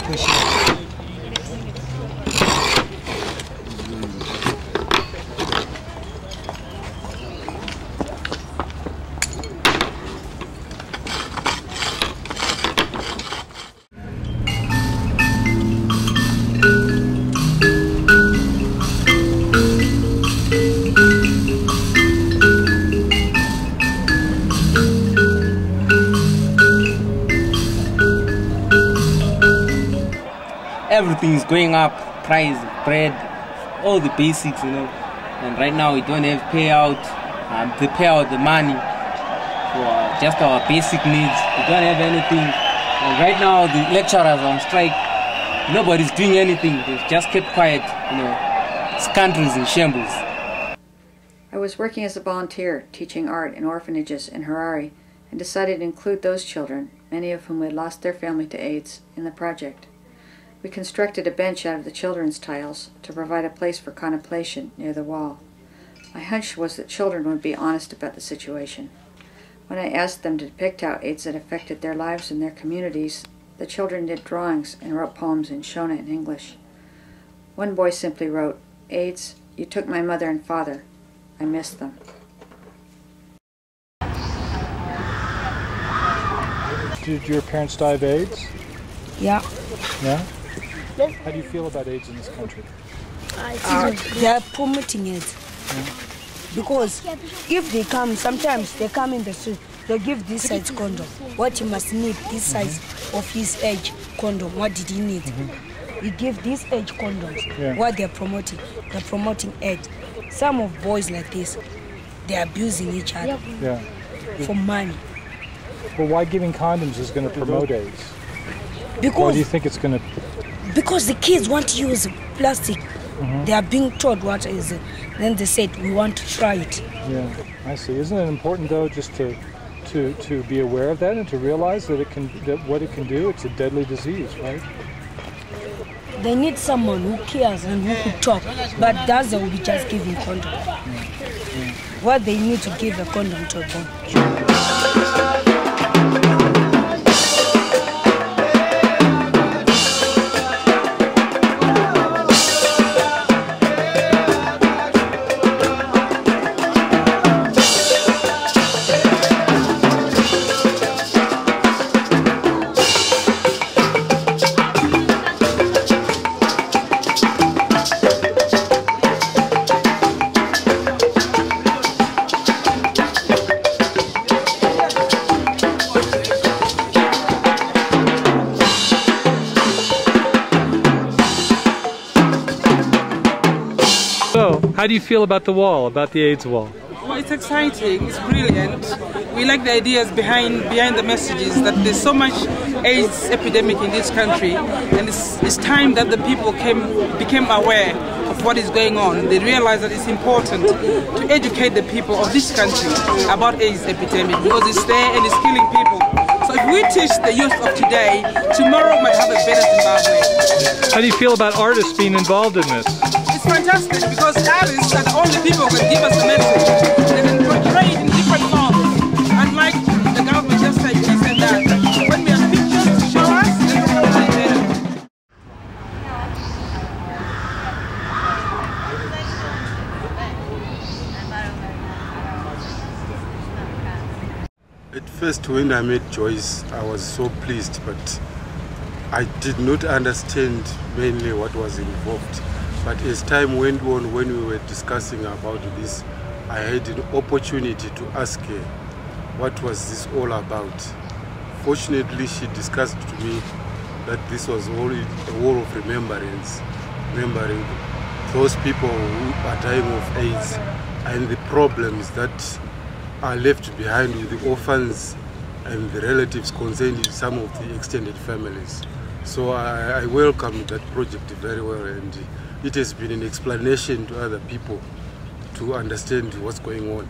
pushing. Everything is going up, price, bread, all the basics, you know. And right now we don't have payout, the money for just our basic needs. We don't have anything. And right now the lecturers are on strike. Nobody's doing anything. They've just kept quiet, you know. This country is in shambles. I was working as a volunteer teaching art in orphanages in Harare and decided to include those children, many of whom had lost their family to AIDS, in the project. We constructed a bench out of the children's tiles to provide a place for contemplation near the wall. My hunch was that children would be honest about the situation. When I asked them to depict how AIDS had affected their lives and their communities, the children did drawings and wrote poems in Shona and English. One boy simply wrote, "AIDS, you took my mother and father. I miss them." Did your parents die of AIDS? Yeah. Yeah? How do you feel about AIDS in this country? They are promoting it. Yeah. Because if they come, sometimes they come in the street, they give this size condom. What he must need, this size of his age condom, what did he need? You give this age condoms. Yeah. What they're promoting AIDS. Some of boys like this, they're abusing each other for money. Well, why giving condoms is going to promote AIDS? Because, why do you think it's going to? Because the kids want to use plastic. They are being told what is it. Then they said, we want to try it. Yeah, I see. Isn't it important though just to be aware of that and to realize that what it can do? It's a deadly disease, right? They need someone who cares and who could talk, but that's they will be just giving condom. What they need to give a condom to a boy. So, how do you feel about the wall, about the AIDS wall? Well, it's exciting, it's brilliant. We like the ideas behind the messages that there's so much AIDS epidemic in this country, and it's time that the people became aware of what is going on. They realize that it's important to educate the people of this country about AIDS epidemic because it's there and it's killing people. So if we teach the youth of today, tomorrow might have a better Zimbabwe. How do you feel about artists being involved in this? It's fantastic because artists are the only people who can give us the message. They can portray it in different forms. Unlike the government just said this and that. When we have pictures to show us, then it's really better. At first, when I met Joyce, I was so pleased, but I did not understand mainly what was involved. But as time went on, when we were discussing about this, I had an opportunity to ask her, what was this all about? Fortunately, she discussed to me that this was all a war of remembrance, remembering those people who are dying of AIDS and the problems that are left behind with the orphans and the relatives concerned in some of the extended families. So I welcome that project very well, and it has been an explanation to other people to understand what's going on.